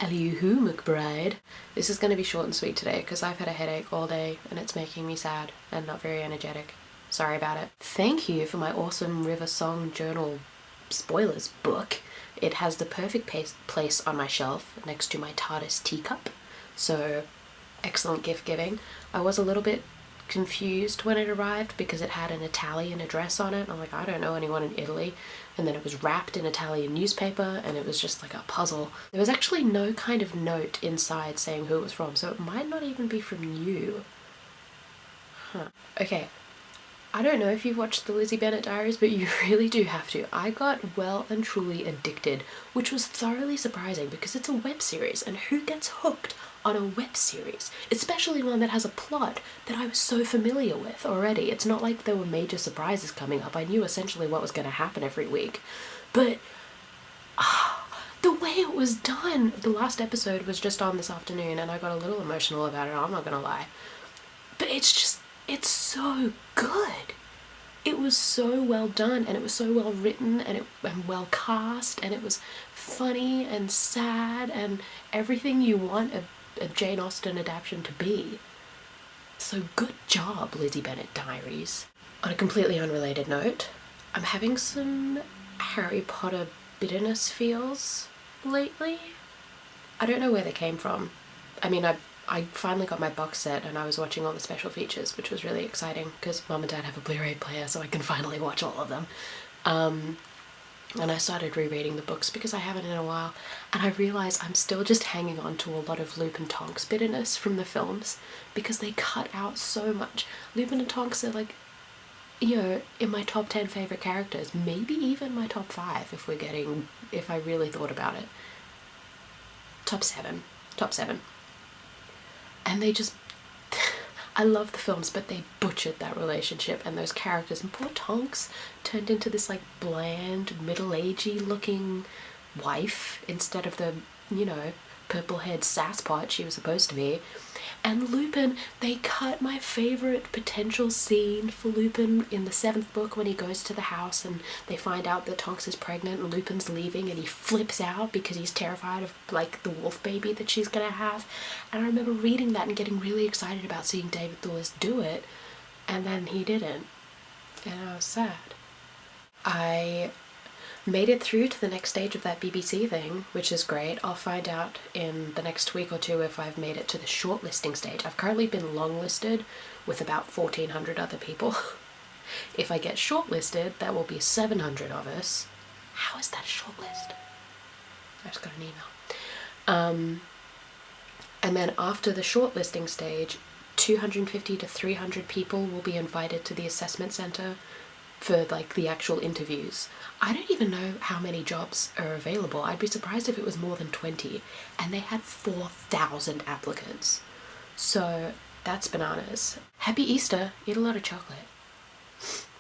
Elihu McBride. This is going to be short and sweet today because I've had a headache all day and it's making me sad and not very energetic. Sorry about it. Thank you for my awesome River Song Journal spoilers book. It has the perfect place on my shelf next to my TARDIS teacup, so excellent gift giving. I was a little bit confused when it arrived because it had an Italian address on it. I'm like, I don't know anyone in Italy. And then it was wrapped in Italian newspaper and it was just like a puzzle. There was actually no kind of note inside saying who it was from, so it might not even be from you. Huh. Okay. I don't know if you've watched the Lizzie Bennet Diaries, but you really do have to. I got well and truly addicted, which was thoroughly surprising because it's a web series, and who gets hooked on a web series, especially one that has a plot that I was so familiar with already? It's not like there were major surprises coming up. I knew essentially what was going to happen every week, but the way it was done. The last episode was just on this afternoon and I got a little emotional about it, I'm not gonna lie. But it's so good. It was so well done and it was so well written and well cast, and it was funny and sad and everything you want a Jane Austen adaptation to be. So good job, Lizzie Bennet Diaries. On a completely unrelated note, I'm having some Harry Potter bitterness feels lately. I don't know where they came from. I mean, I finally got my box set and I was watching all the special features, which was really exciting because Mum and Dad have a Blu-ray player so I can finally watch all of them. And I started rereading the books because I haven't in a while, and I realised I'm still just hanging on to a lot of Lupin Tonks bitterness from the films because they cut out so much. Lupin and Tonks are like, you know, in my top 10 favourite characters, maybe even my top 5 if I really thought about it. Top 7. And they just, I love the films, but they butchered that relationship and those characters, and poor Tonks turned into this like bland, middle-agey looking wife instead of the, you know, purple-haired sasspot she was supposed to be. And Lupin, they cut my favourite potential scene for Lupin in the 7th book when he goes to the house and they find out that Tonks is pregnant and Lupin's leaving and he flips out because he's terrified of like the wolf baby that she's gonna have. And I remember reading that and getting really excited about seeing David Thewlis do it, and then he didn't, and I was sad. I made it through to the next stage of that BBC thing, which is great. I'll find out in the next week or two if I've made it to the shortlisting stage. I've currently been longlisted with about 1,400 other people. If I get shortlisted, that will be 700 of us. How is that a shortlist? I just got an email. And then after the shortlisting stage, 250 to 300 people will be invited to the assessment centre for like the actual interviews. I don't even know how many jobs are available. I'd be surprised if it was more than 20, and they had 4,000 applicants. So that's bananas. Happy Easter, eat a lot of chocolate.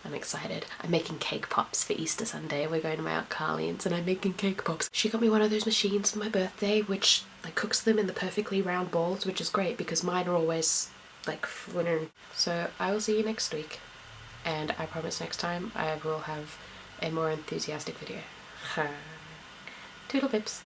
I'm excited. I'm making cake pops for Easter Sunday. We're going to my Aunt Carlene's and I'm making cake pops. She got me one of those machines for my birthday which like cooks them in the perfectly round balls, which is great because mine are always like flittering. So I will see you next week. And I promise next time I will have a more enthusiastic video. Toodle pips.